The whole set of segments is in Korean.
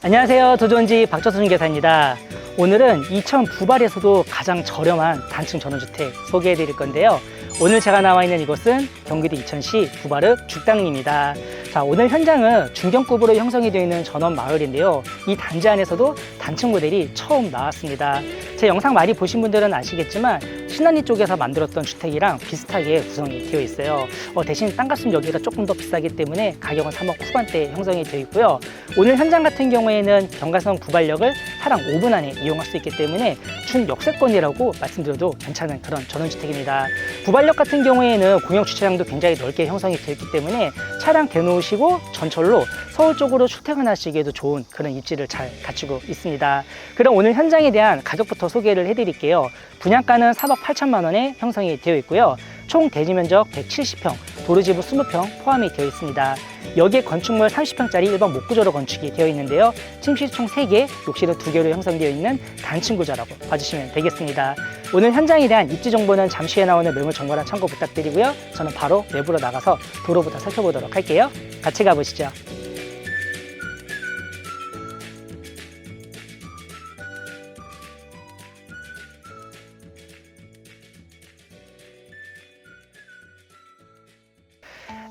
안녕하세요. 도전지 박철순 계사입니다. 오늘은 이천 부발에서도 가장 저렴한 단층 전원주택 소개해 드릴 건데요. 오늘 제가 나와 있는 이곳은 경기도 이천시 부발읍 죽당리입니다. 자, 오늘 현장은 중경급으로 형성이 되어 있는 전원 마을인데요. 이 단지 안에서도 단층 모델이 처음 나왔습니다. 제 영상 많이 보신 분들은 아시겠지만 신안리 쪽에서 만들었던 주택이랑 비슷하게 구성이 되어 있어요. 대신 땅값은 여기가 조금 더 비싸기 때문에 가격은 3억 후반대에 형성이 되어 있고요. 오늘 현장 같은 경우에는 경가선 부발역을 차량 5분 안에 이용할 수 있기 때문에 준역세권이라고 말씀드려도 괜찮은 그런 전원주택입니다. 부발역 같은 경우에는 공영 주차장도 굉장히 넓게 형성이 되어 있기 때문에 차량 대놓으시고 전철로 서울 쪽으로 출퇴근하시기에도 좋은 그런 입지를 잘 갖추고 있습니다. 그럼 오늘 현장에 대한 가격부터 소개를 해드릴게요. 분양가는 3억 8천만 원에 형성이 되어 있고요. 총 대지 면적 170평, 도로지부 20평 포함이 되어 있습니다. 여기에 건축물 30평짜리 일반 목구조로 건축이 되어 있는데요. 침실 총 3개, 욕실은 2개로 형성되어 있는 단층 구조라고 봐주시면 되겠습니다. 오늘 현장에 대한 입지 정보는 잠시 후에 나오는 매물 정보란 참고 부탁드리고요. 저는 바로 외부로 나가서 도로부터 살펴보도록 할게요. 같이 가보시죠.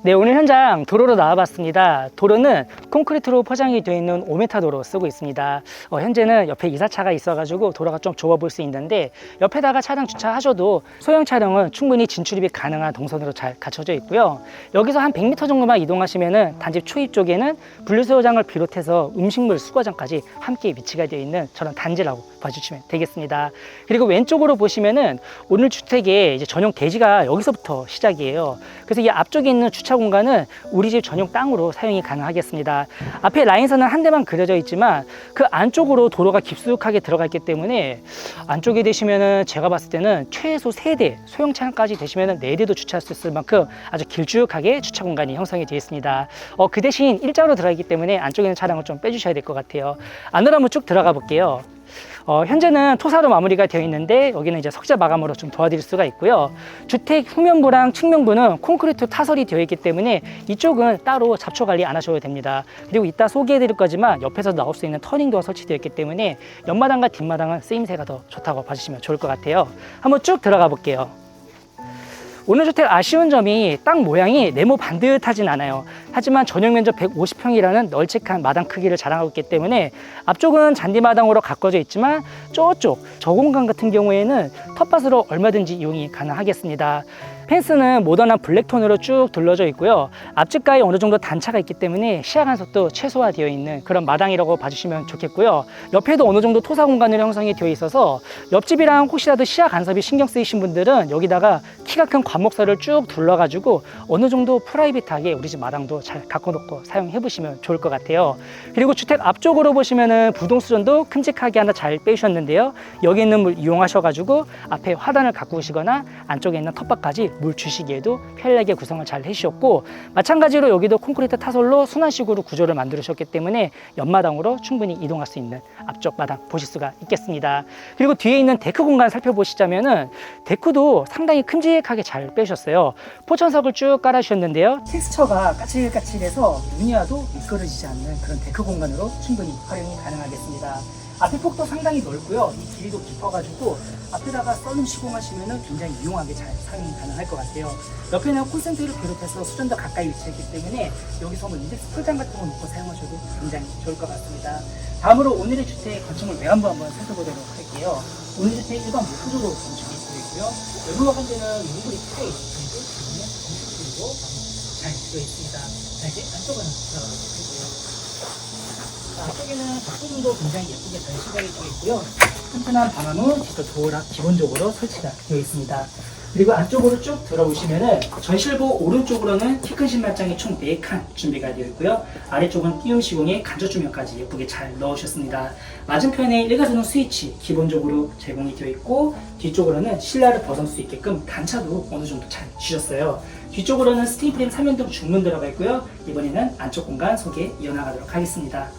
네, 오늘 현장 도로로 나와봤습니다. 도로는 콘크리트로 포장이 되어 있는 5m 도로 쓰고 있습니다. 현재는 옆에 이사차가 있어가지고 도로가 좀 좁아 보일 수 있는데 옆에다가 차량 주차하셔도 소형 차량은 충분히 진출입이 가능한 동선으로 잘 갖춰져 있고요. 여기서 한 100m 정도만 이동하시면은 단지 초입 쪽에는 분류수거장을 비롯해서 음식물 수거장까지 함께 위치가 되어 있는 저런 단지라고 봐주시면 되겠습니다. 그리고 왼쪽으로 보시면은 오늘 주택의 이제 전용 대지가 여기서부터 시작이에요. 그래서 이 앞쪽에 있는 주차 공간은 우리 집 전용 땅으로 사용이 가능하겠습니다. 앞에 라인선은 한 대만 그려져 있지만 그 안쪽으로 도로가 깊숙하게 들어가 있기 때문에 안쪽에 되시면은 제가 봤을 때는 최소 3대, 소형 차량까지 되시면은 4대도 주차할 수 있을 만큼 아주 길쭉하게 주차 공간이 형성이 되어 있습니다. 그 대신 일자로 들어가 있기 때문에 안쪽에 있는 차량을 좀 빼주셔야 될 것 같아요. 안으로 한번 쭉 들어가 볼게요. 현재는 토사로 마무리가 되어 있는데 여기는 이제 석재 마감으로 좀 도와드릴 수가 있고요. 주택 후면부랑 측면부는 콘크리트 타설이 되어 있기 때문에 이쪽은 따로 잡초 관리 안 하셔도 됩니다. 그리고 이따 소개해 드릴 거지만 옆에서 나올 수 있는 터닝도가 설치되어 있기 때문에 옆마당과 뒷마당은 쓰임새가 더 좋다고 봐주시면 좋을 것 같아요. 한번 쭉 들어가 볼게요. 오늘 주택 아쉬운 점이 땅 모양이 네모 반듯하진 않아요. 하지만 전용 면적 150평이라는 널찍한 마당 크기를 자랑하고 있기 때문에 앞쪽은 잔디마당으로 가꿔져 있지만 저쪽 저 공간 같은 경우에는 텃밭으로 얼마든지 이용이 가능하겠습니다. 펜스는 모던한 블랙톤으로 쭉 둘러져 있고요. 앞집가에 어느 정도 단차가 있기 때문에 시야 간섭도 최소화되어 있는 그런 마당이라고 봐주시면 좋겠고요. 옆에도 어느 정도 토사 공간으로 형성이 되어 있어서 옆집이랑 혹시라도 시야 간섭이 신경 쓰이신 분들은 여기다가 키가 큰 관목살을 쭉 둘러가지고 어느 정도 프라이빗하게 우리 집 마당도 잘 가꿔놓고 사용해 보시면 좋을 것 같아요. 그리고 주택 앞쪽으로 보시면은 부동수전도 큼직하게 하나 잘 빼주셨는데요. 여기 있는 물 이용하셔가지고 앞에 화단을 가꾸시거나 안쪽에 있는 텃밭까지 물 주시기에도 편리하게 구성을 잘 해주셨고, 마찬가지로 여기도 콘크리트 타설로 순환식으로 구조를 만들으셨기 때문에 옆마당으로 충분히 이동할 수 있는 앞쪽 마당 보실 수가 있겠습니다. 그리고 뒤에 있는 데크 공간 살펴보시자면은 데크도 상당히 큼직하게 잘 빼주셨어요. 포천석을 쭉 깔아주셨는데요. 텍스처가 까칠까칠해서 눈이 와도 미끄러지지 않는 그런 데크 공간으로 충분히 활용이 가능하겠습니다. 앞에 폭도 상당히 넓고요. 이 길이도 깊어가지고 앞에다가 썰림 시공하시면 굉장히 유용하게 잘 사용이 가능할 것 같아요. 옆에는 콘센트를 비롯해서 수전도 가까이 위치했기 때문에 여기서 뭐 인덱스 풀장 같은 거 놓고 사용하셔도 굉장히 좋을 것 같습니다. 다음으로 오늘의 주택 건축물 외관부 한번 살펴보도록 할게요. 오늘 주택 일반 목구조로 건축이 되어 있고요. 외부 화관대는 몽골이 타일 그리고 기본은 건축으로 잘 되어 있습니다. 자, 이제 안쪽으로 들어가도록 할게요. 앞쪽에는 닭부분도 굉장히 예쁘게 잘 시작이 되어 있고요. 튼튼한 방화문, 디지털 도어락 기본적으로 설치가 되어 있습니다. 그리고 안쪽으로 쭉 들어오시면은 전실부 오른쪽으로는 키 큰 신발장이 총 4칸 준비가 되어 있고요. 아래쪽은 띄움 시공에 간접 조명까지 예쁘게 잘 넣으셨습니다. 맞은편에 일가전원 스위치 기본적으로 제공이 되어 있고, 뒤쪽으로는 실내를 벗어날 수 있게끔 단차도 어느 정도 잘 주셨어요. 뒤쪽으로는 스테인프레임 3연동 중문 들어가 있고요. 이번에는 안쪽 공간 소개 이어나가도록 하겠습니다.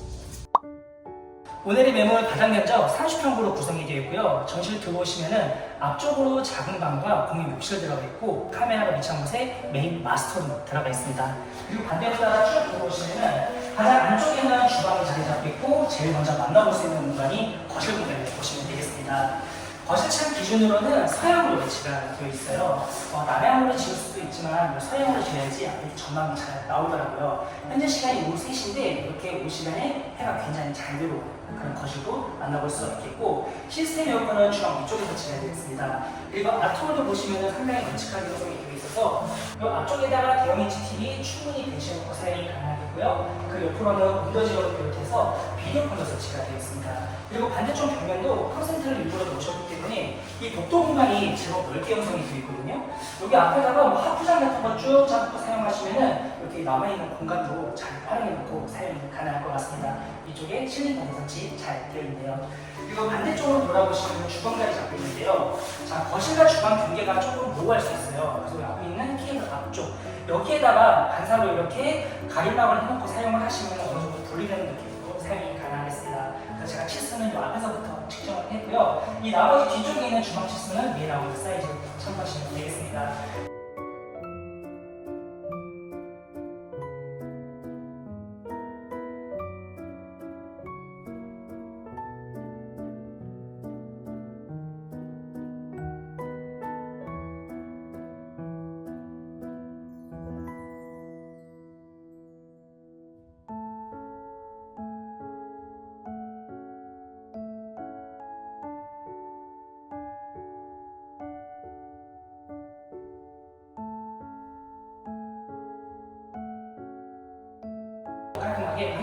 오늘의 매물 바닥 면적 30평으로 구성이 되어 있고요. 전실 들어오시면은 앞쪽으로 작은 방과 공용 욕실 들어가 있고, 카메라가 위치한 곳에 메인 마스터룸 들어가 있습니다. 그리고 반대로 따라 쭉 들어오시면은 가장 안쪽에는 주방이 자리 잡고 있고 제일 먼저 만나볼 수 있는 공간이 거실 공간을 보시면 되겠습니다. 거실창 기준으로는 서양으로 배치가 되어 있어요. 남향으로 지을 수도 있지만 서양으로 지어야지 앞에 전망이 잘 나오더라고요. 현재 시간이 오후 3시인데 이렇게 오후 시간에 해가 굉장히 잘 들어오는 그런 거실도 만나볼 수 있겠고, 시스템 에어컨은 주방 위쪽에 배치가 되어 있습니다. 그리고 앞통으로 보시면 상당히 널찍하게 구성이 되어 있어서 이 앞쪽에다가 대형 HTV 충분히 배치해놓고 사용이 가능하겠고요. 그 옆으로는 윈도우즈를 비롯해서 비디오폰도 설치가 되어 있습니다. 그리고 반대쪽 벽면도 콘센트를 일부러 놓으셨기 때문에 이 복도 공간이 제법 넓게 형성이 되어 있거든요. 여기 앞에다가 뭐 하부장 같은 거 쭉 잡고 사용하시면은 이렇게 남아있는 공간도 잘 활용해놓고 사용이 가능할 것 같습니다. 이쪽에 실링팬 설치 잘 되어 있네요. 그리고 반대쪽으로 돌아보시면 주방까지 잡고 있는데요. 자, 거실과 주방 경계가 조금 모호할 수 있어요. 그래서 앞에 있는 케이블 앞쪽 여기에다가 반사로 이렇게 가림막을 해놓고 사용을 하시면 어느 정도 분리되는 느낌으로 사용이 가능하겠습니다. 그래서 제가 치수는 이 앞에서부터 측정을 했고요. 이 나머지 뒤쪽에 있는 주방 치수는 위에 나오는 사이즈로 참고하시면 되겠습니다. 깔끔하게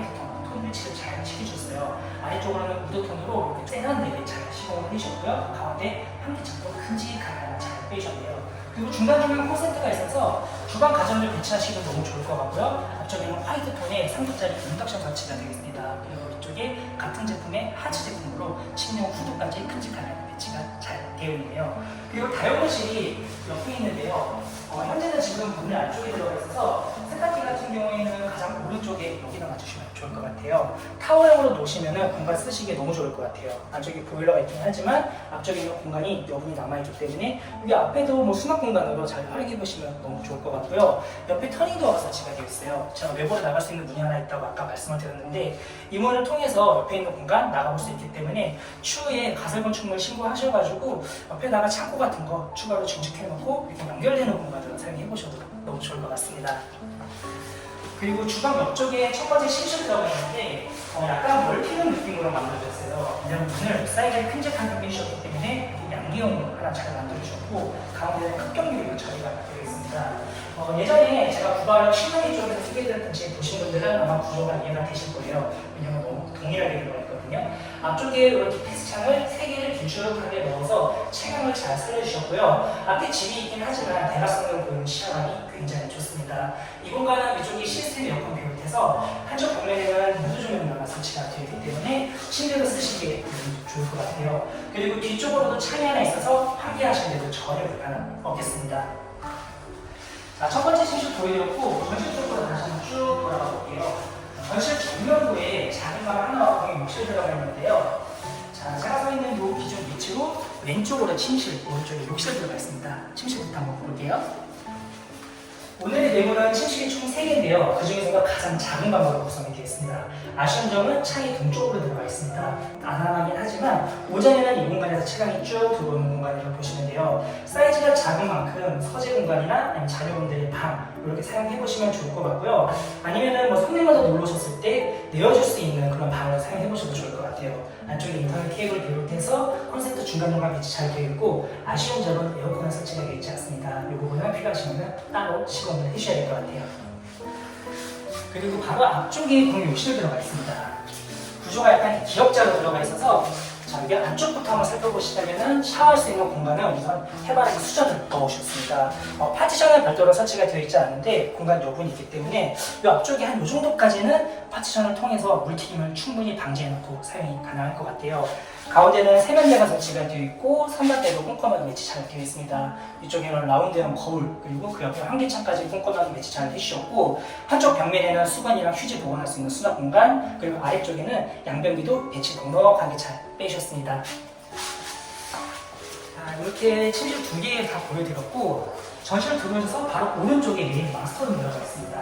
톤 배치를 잘 시켜줬어요. 아래쪽으로는 우드톤으로 이렇게 세련되게 잘 시공을 해주셨고요. 가운데 한기창도 큼직하게 잘 빼주셨네요. 그리고 중간중간 콘센트가 있어서 주방 가전을 배치하시기도 너무 좋을 것 같고요. 앞쪽에는 화이트 톤의 3구짜리 인덕션 설치가 되겠습니다. 그리고 이쪽에 같은 제품의 하츠 제품으로 침용 후드까지 큼직하게 배치가 잘 되어 있네요. 그리고 다용도실이 옆에 있는데요. 현재는 지금 문의 안쪽에 들어가 있어서 세탁기 같은 경우에는 가장 오른쪽에 여기다 놔주시면 좋을 것 같아요. 타워형으로 놓으시면 공간 쓰시기에 너무 좋을 것 같아요. 안쪽에 보일러가 있긴 하지만 앞쪽에 있는 공간이 여분이 남아있기 때문에 여기 앞에도 뭐 수납 공간으로 잘 활용해 보시면 너무 좋을 것 같고요. 옆에 터닝도어가 설치가 되어 있어요. 제가 외부로 나갈 수 있는 문이 하나 있다고 아까 말씀을 드렸는데 이 문을 통해서 옆에 있는 공간 나가볼 수 있기 때문에 추후에 가설건축물 신고하셔가지고 옆에다가 창고 같은 거 추가로 증축해 놓고 이렇게 연결되는 공간으로 사용해 보셔도 너무 좋을 것 같습니다. 그리고 주방 옆쪽에 첫 번째 침실 들어가 있는데 약간 멀티는 느낌으로 만들어졌어요. 이런 문을 사이즈가 큼직하게 빼주셨기 때문에 양기형으로 하나 잘 만들어주셨고 가운데는 흑경유리로 처리가 되어 있습니다. 예전에 제가 구바를 신랑이 쪽에서 소개해드렸던 보신 분들은 아마 구조가 이해가 되실 거예요. 왜냐면 너무 동일하게 들어가 있거든요. 앞쪽에 이렇게 패스창을 3개를 길쭉하게 넣어서 채광을 잘 살려주셨고요. 앞에 집이 있긴 하지만 대각선으로 보이는 시야감이 굉장히 좋습니다. 이 공간은 이쪽이 시스템 에어컨 비롯해서 한쪽 벽면에는 무드 조명이 설치가 되어 있기 때문에 침대로 쓰시기에 좋을 것 같아요. 그리고 뒤쪽으로도 창이 하나 있어서 환기하시는데도 전혀 불편함 없겠습니다. 자, 첫 번째 침실 보여드렸고 전실 쪽으로 다시 한번 쭉 돌아가 볼게요. 전실 정면부에 작은 방 하나와 거기 욕실 들어가 있는데요. 자, 제가 서 있는 이 기준 위치로 왼쪽으로 침실, 오른쪽에 욕실 들어가 있습니다. 침실부터 한번 볼게요. 오늘의 내부는 침실이 총 3개인데요. 그 중에서가 가장 작은 방으로 구성이 되어 있습니다. 아쉬운 점은 창이 동쪽으로 들어가 있습니다. 안안하긴 하지만 오전에는 이 공간에서 채광이 쭉 들어오는 공간이라고 보시면 돼요. 사이즈가 작은 만큼 서재 공간이나 아니면 자녀분들의 방 이렇게 사용해 보시면 좋을 것 같고요. 아니면은 뭐 손님마다 놀러 오셨을 때 내어줄 수 있는 그런 방을 사용해 보셔도 좋을 것 같아요. 안쪽에 인터넷 케이블을 비롯해서 콘센트 중간중간 배치 잘 되어 있고 아쉬운 점은 에어컨은 설치가 되어 있지 않습니다. 이 부분은 필요하시면 따로 시공을 해주셔야 될 것 같아요. 그리고 바로 앞쪽에 공용 욕실 들어가 있습니다. 구조가 약간 기역자로 들어가 있어서 자, 여기 안쪽부터 한번 살펴보시자면 샤워할 수 있는 공간은 우선 해바라기 수전을 넣으셨습니다. 파티션은 별도로 설치가 되어 있지 않은데 공간 여분이 있기 때문에 이 앞쪽에 한 이 정도까지는 파티션을 통해서 물튀김을 충분히 방지해놓고 사용이 가능할 것 같아요. 가운데는 세면대가 설치가 되어 있고 선반대도 꼼꼼하게 매치 잘 되어 있습니다. 이쪽에는 라운드형 거울 그리고 그 옆에 환기창까지 꼼꼼하게 매치 잘 해주셨고 한쪽 벽면에는 수건이랑 휴지 보관할 수 있는 수납 공간 그리고 아래쪽에는 양변기도 배치 넉넉하게 잘 빼주셨습니다. 자, 이렇게 침실 2개 다 보여드렸고 전실 들어오셔서 바로 오른쪽에 메인 마스터룸 들어가 있습니다.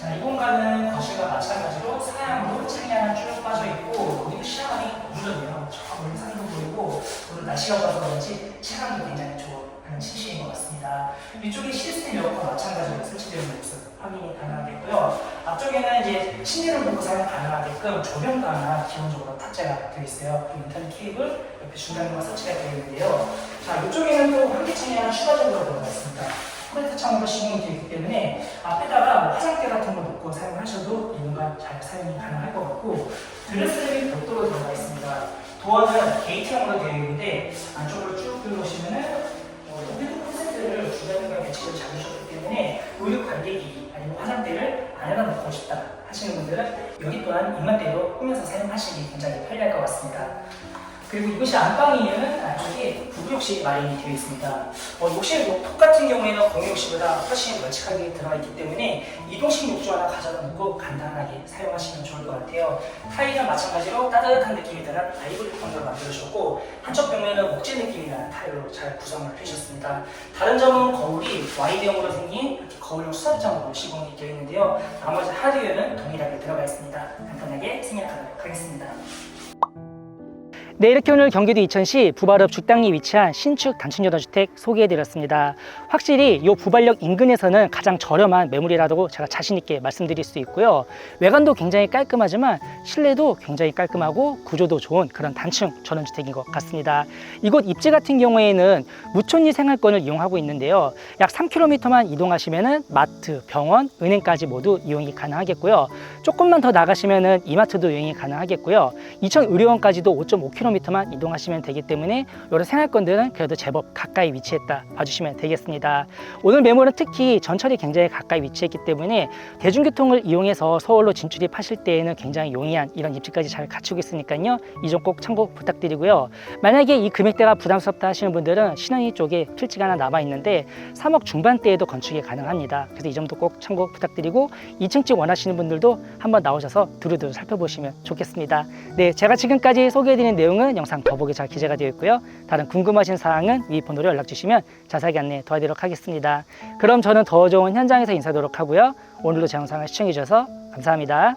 자, 이 공간은 거실과 마찬가지로 서양으로 창이 하나 쭉 빠져 있고 여기도 시야감이 너무 좋네요. 저 멀리 산도 보이고 오늘 날씨가 좋아서 그런지 체감도 굉장히 좋은 침실인 것 같습니다. 위쪽에 시스템 에어컨 마찬가지로 설치되어 있는 모습 확인이 가능하겠고요. 앞쪽에는 이제 침대를 놓고 사용 가능하게끔 조명도 하나 기본적으로 탑재가 되어 있어요. 그리고 인터넷 케이블 옆에 중간으로 설치가 되어 있는데요. 자, 이쪽에는 또 환기창이 하나 추가적으로 들어가 있습니다. 콘크리트 창으로 시공이 되어 있기 때문에 앞에다가 뭐 화장대 같은 걸 놓고 사용하셔도 이 공간 잘 사용이 가능할 것 같고, 드레스룸이 별도로 들어가 있습니다. 도어는 게이트형으로 되어 있는데 안쪽으로 쭉 들어오시면은 필드 콘센트를 주변과 배치를 잡으셨기 때문에 의류 관리기 아니면 화장대를 안에다 놓고 싶다 하시는 분들은 여기 또한 입맛대로 꾸며서 사용하시기 굉장히 편리할 것 같습니다. 그리고 이것이 안방이면 안쪽에 부부욕실이 마련이 되어 있습니다. 욕실 톡 같은 경우에는 공용욕실보다 훨씬 널찍하게 들어가 있기 때문에 이동식 욕조 하나 가져다 놓고 간단하게 사용하시면 좋을 것 같아요. 타일은 마찬가지로 따뜻한 느낌이 드는 아이보리 톤으로 만들어주셨고 한쪽 벽면은 목재 느낌이 나는 타일로 잘 구성을 해주셨습니다. 다른 점은 거울이 와이드형으로 생긴 이렇게 거울용 수납장으로 시공이 되어 있는데요. 나머지 하드웨어는 동일하게 들어가 있습니다. 간단하게 생략하도록 하겠습니다. 네, 이렇게 오늘 경기도 이천시 부발읍 죽당리 위치한 신축 단층여자주택 소개해드렸습니다. 확실히 이 부발역 인근에서는 가장 저렴한 매물이라고 제가 자신있게 말씀드릴 수 있고요. 외관도 굉장히 깔끔하지만 실내도 굉장히 깔끔하고 구조도 좋은 그런 단층 전원주택인 것 같습니다. 이곳 입지 같은 경우에는 무촌리 생활권을 이용하고 있는데요. 약 3km만 이동하시면 마트, 병원, 은행까지 모두 이용이 가능하겠고요. 조금만 더 나가시면 이마트도 이용이 가능하겠고요. 이천의료원까지도 5.5km만 이동하시면 되기 때문에 이런 생활권들은 그래도 제법 가까이 위치했다 봐주시면 되겠습니다. 오늘 매물은 특히 전철이 굉장히 가까이 위치했기 때문에 대중교통을 이용해서 서울로 진출입하실 때에는 굉장히 용이한 이런 입지까지 잘 갖추고 있으니까요. 이 점 꼭 참고 부탁드리고요. 만약에 이 금액대가 부담스럽다 하시는 분들은 신원이 쪽에 필지가 하나 남아 있는데 3억 중반대에도 건축이 가능합니다. 그래서 이 점도 꼭 참고 부탁드리고 2층집 원하시는 분들도 한번 나오셔서 두루두루 살펴보시면 좋겠습니다. 네, 제가 지금까지 소개해드린 내용은 영상 더보기 잘 기재가 되어 있고요. 다른 궁금하신 사항은 위 번호로 연락 주시면 자세하게 안내 도와드리도록 하겠습니다. 그럼 저는 더 좋은 현장에서 인사드리도록 하고요. 오늘도 제 영상을 시청해 주셔서 감사합니다.